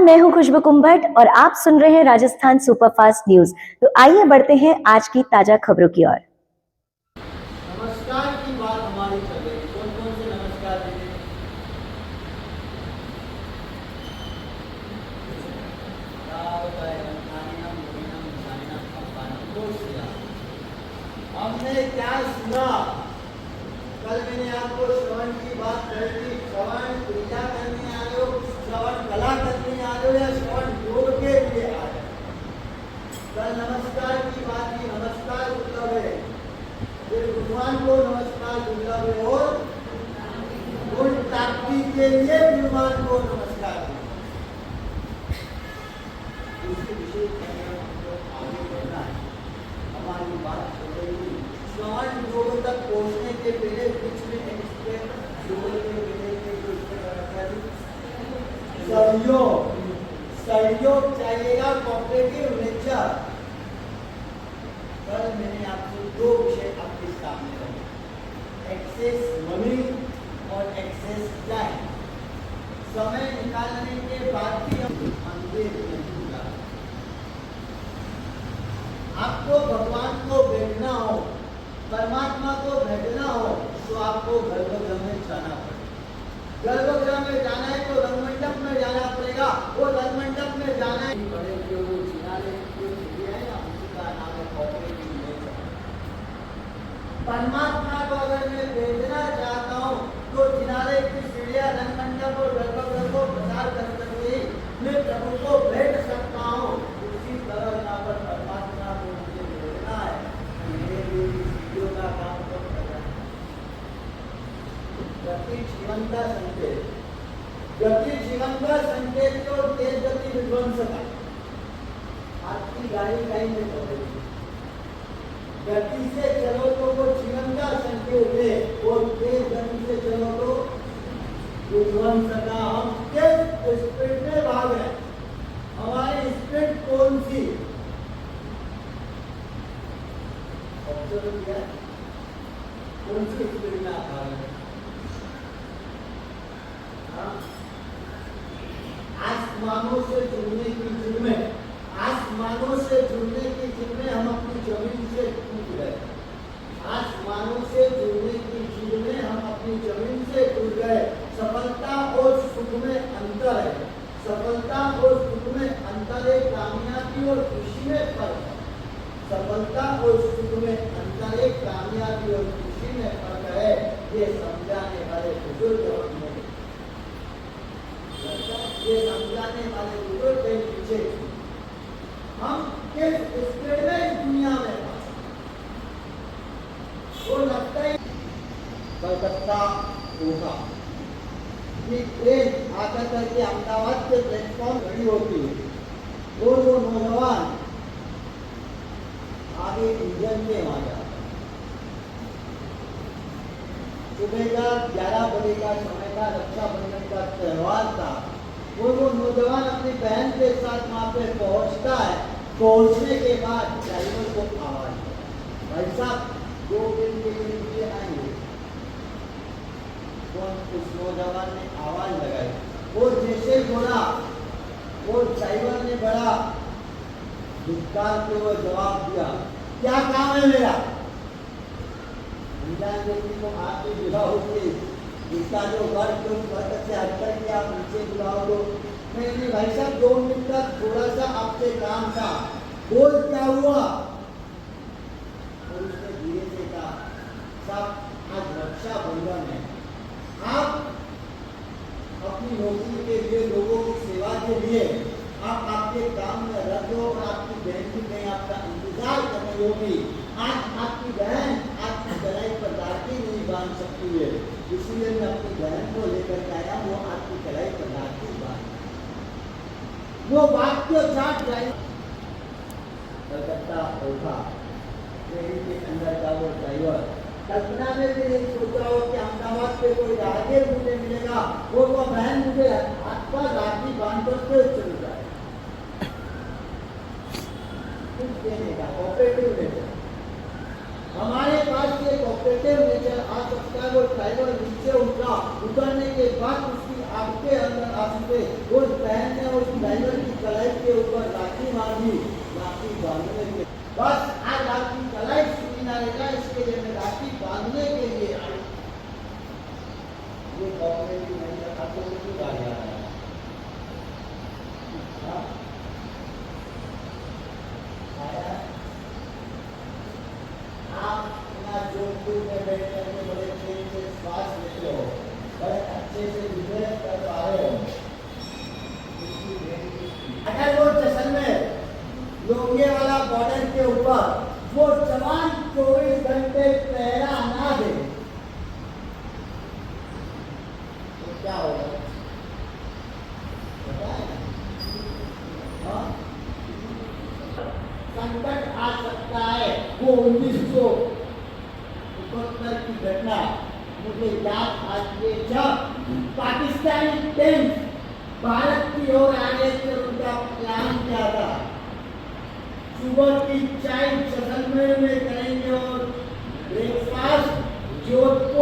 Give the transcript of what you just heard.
मैं हूं खुशबू कुंभट और आप सुन रहे हैं राजस्थान सुपरफास्ट न्यूज। तो आइए बढ़ते हैं आज की ताजा खबरों की ओर। नमस्कार की बात हमारी चल रही है। कौन कौन से नमस्कार देते हैं? हमने क्या सुना? कल मैंने आपको श्रवण की बात कही थी। श्रवण क्रिया करने आए हो, श्रवण कला करने आए हो, या श्रवण योग के लिए आए हो? कल नमस्कार की बात की। नमस्कार दुर्लभ है, फिर भगवान को नमस्कार दुर्लभ है, और गुण प्राप्ति के लिए भगवान को नमस्कार। दूसरी विशेष आगे बढ़ना है। हमारी बात चल रही थी श्रवण योग तक पहुंचने के पहले बीच में सहयोग चाहिएगा, कॉपरेटिव नेचर। कल मैंने आपको दो विषय आपके सामने रखे, एक्सेस मनी और एक्सेस टाइम। समय निकालने के बाद भी हम अंधेर नहीं जा। आपको भगवान को भेजना हो, परमात्मा को भेजना हो, तो आपको गर्भगृह में जाना पड़ेगा। गर्भगृह में जाना है तो रंग मंडप में जाना पड़ेगा। वो रंग मंडप में जाना है, बड़े जो जिनाले है ना, उसका नाम है कॉपरेटिव नेचर। परमात्मा को अगर मैं भेजना चाहता हूँ तो जिनाले की सीढ़ियां, रंग मंडप और गर्भगृह को प्रसार कर करके मैं प्रभु को भेज सकता हूँ। उसी तरह यहाँ पर परमात्मा को मुझे भेजना है, मेरे लिए सीढ़ियों का काम तो करना है। गति जीवन का संकेत, गति जीवन का संकेत तो तेज गति विध्वंस का। आपकी गाड़ी कहीं में पकड़ेगी, गति से चलो तो वो जीवन का संकेत है, और तेज गति से चलो तो विध्वंस का। हम किस स्पीड में भाग रहे हैं? हमारी स्पीड कौन सी? ऑब्जर्व किया, कौन सी स्पीड में आप भाग रहे हैं? आसमानों से जुड़ने की जिद में, आसमानों से जुड़ने की जिद में हम अपनी जमीन से टूट गए। आसमानों से जुड़ने की जिद में हम अपनी जमीन से टूट गए। सफलता और सुख में अंतर है, सफलता और सुख में अंतर है, कामयाबी और खुशी में फर्क है। सफलता और सुख में अंतर है, कामयाबी और खुशी में फर्क है। ये समझाने वाले बुजुर्ग, ये समझाने वाले बुजुर्ग के पीछे हम किस स्पीड में इस दुनिया में वो लगता है। कलकत्ता होगा कि ट्रेन आकर करके अहमदाबाद के प्लेटफॉर्म खड़ी होती है, और वो नौजवान आगे इंजन के वहां जाता है। सुबह का 11 बजे का समय का रक्षाबंधन का त्योहार था। वो नौजवान अपनी बहन के साथ वहां पे पहुंचता है। पहुंचने के बाद ड्राइवर को आवाज, भाई साहब 2 दिन के लिए मुझे आएंगे। उस नौजवान ने आवाज लगाई, वो जैसे ही बोला, वो ड्राइवर ने बड़ा धिक्कारते हुए जवाब दिया, क्या काम है मेरा? व्यक्ति को आपकी बुलाओ के इसका जो वर्ग से हटकर के आप नीचे बुलाओ दो। नहीं भाई साहब 2 मिनट तक थोड़ा सा आपसे काम था, बोल क्या हुआ? और उसने धीरे से कहा, साहब आज रक्षाबंधन है, आप अपनी नौकरी के लिए, लोगों की सेवा के लिए आप आपके काम में रत हो, और आपकी बहन की कहीं आपका इंतजार कर रही होगी। आज आपकी बहन आपकी कलाई पर राखी नहीं बांध सकती है, इसलिए मैं अपनी बहन को लेकर के आया, वो आपकी कलाई पर राखी बांध। वो वाक्य चाट जाए। कलकत्ता होगा ट्रेन के अंदर का वो ड्राइवर कल्पना में भी नहीं सोचा हो कि अहमदाबाद पे कोई आगे मुझे मिलेगा, वो बहन मुझे हाथ पर राखी बांध कर चल जाए। कुछ देने का कॉपरेटिव नेचर, हमारे पास ये कॉपरेटिव नेचर आ सकता है। वो ड्राइवर नीचे उतरा, उतरने के बाद उसकी आपके अंदर आंसू उस बहन ने उस ड्राइवर की कलाई के ऊपर लाठी मार दी, लाठी बांधने के बस आज आपकी कलाई छूटी ना रहेगा, इसके लिए मैं लाठी बांधने के लिए आई। ये कॉपरेट की नहीं है, आपको क्यों आ गया है? हाँ? आया? आप अपना जोधपुर में बैठ करके बड़े प्रेम से श्वास लेते हो, बड़े अच्छे से विवेक कर पा रहे हो। अगर वो जैसलमेर लोंगेवाला बॉर्डर के ऊपर वो जवान 24 घंटे पहरा ना दे तो क्या होगा? पता है? हाँ? संकट आ सकता है। वो 1971 की घटना मुझे याद आती है, जब पाकिस्तानी टैंक भारत की ओर आने से उनका प्लान क्या था, सुबह की चाय जैसलमेर में करेंगे और ब्रेकफास्ट जोधपुर